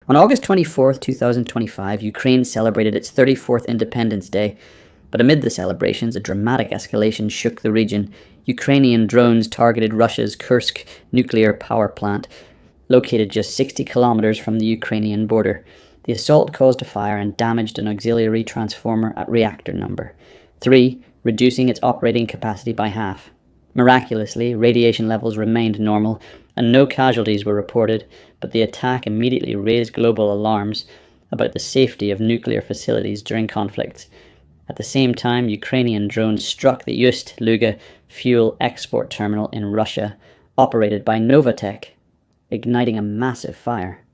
On August 24th, 2025, Ukraine celebrated its 34th Independence Day, but amid the celebrations, a dramatic escalation shook the region. Ukrainian drones targeted Russia's Kursk nuclear power plant, located just 60 kilometers from the Ukrainian border. The assault caused a fire and damaged an auxiliary transformer at reactor number 3, reducing its operating capacity by half. Miraculously, radiation levels remained normal and no casualties were reported, but the attack immediately raised global alarms about the safety of nuclear facilities during conflicts. At the same time, Ukrainian drones struck the Ust-Luga fuel export terminal in Russia, operated by Novatek, igniting a massive fire.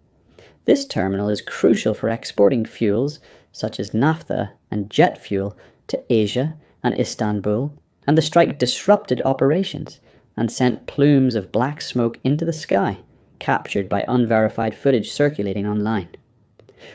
This terminal is crucial for exporting fuels such as naphtha and jet fuel to Asia and Istanbul, and the strike disrupted operations and sent plumes of black smoke into the sky, captured by unverified footage circulating online.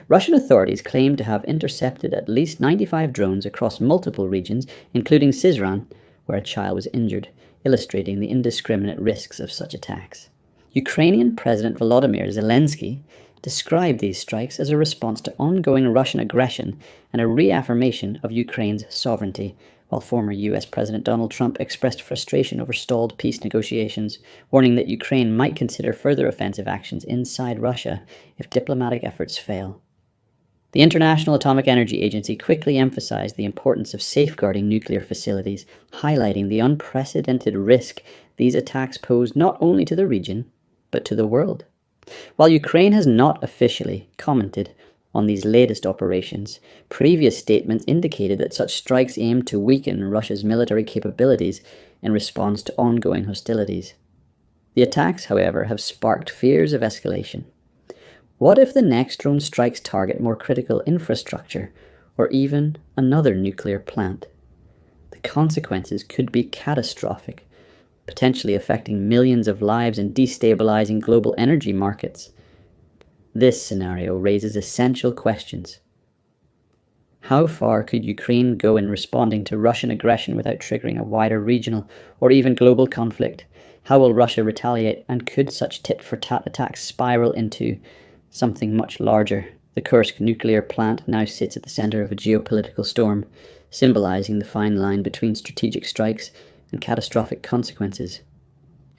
Russian authorities claim to have intercepted at least 95 drones across multiple regions, including Syzran, where a child was injured, illustrating the indiscriminate risks of such attacks. Ukrainian President Volodymyr Zelensky described these strikes as a response to ongoing Russian aggression and a reaffirmation of Ukraine's sovereignty, while former US President Donald Trump expressed frustration over stalled peace negotiations, warning that Ukraine might consider further offensive actions inside Russia if diplomatic efforts fail. The International Atomic Energy Agency quickly emphasized the importance of safeguarding nuclear facilities, highlighting the unprecedented risk these attacks pose not only to the region, but to the world. While Ukraine has not officially commented on these latest operations, previous statements indicated that such strikes aim to weaken Russia's military capabilities in response to ongoing hostilities. The attacks, however, have sparked fears of escalation. What if the next drone strikes target more critical infrastructure or even another nuclear plant? The consequences could be catastrophic, potentially affecting millions of lives and destabilizing global energy markets. This scenario raises essential questions. How far could Ukraine go in responding to Russian aggression without triggering a wider regional or even global conflict? How will Russia retaliate, and could such tit-for-tat attacks spiral into something much larger? The Kursk nuclear plant now sits at the center of a geopolitical storm, symbolizing the fine line between strategic strikes and catastrophic consequences.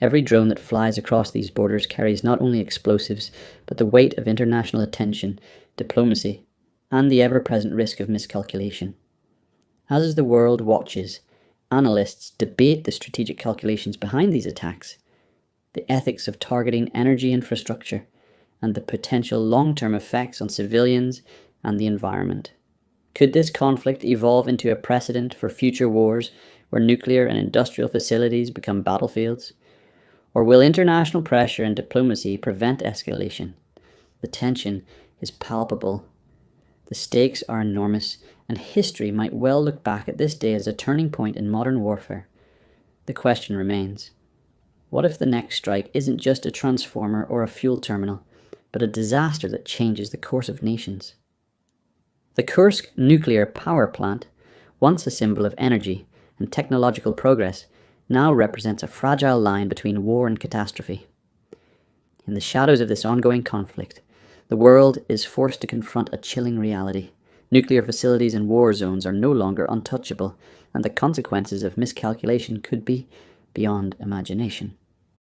Every drone that flies across these borders carries not only explosives, but the weight of international attention, diplomacy, and the ever-present risk of miscalculation. As the world watches, analysts debate the strategic calculations behind these attacks, the ethics of targeting energy infrastructure, and the potential long-term effects on civilians and the environment. Could this conflict evolve into a precedent for future wars where nuclear and industrial facilities become battlefields? Or will international pressure and diplomacy prevent escalation? The tension is palpable. The stakes are enormous, and history might well look back at this day as a turning point in modern warfare. The question remains, what if the next strike isn't just a transformer or a fuel terminal, but a disaster that changes the course of nations? The Kursk nuclear power plant, once a symbol of energy and technological progress, now represents a fragile line between war and catastrophe. In the shadows of this ongoing conflict, the world is forced to confront a chilling reality. Nuclear facilities and war zones are no longer untouchable, and the consequences of miscalculation could be beyond imagination.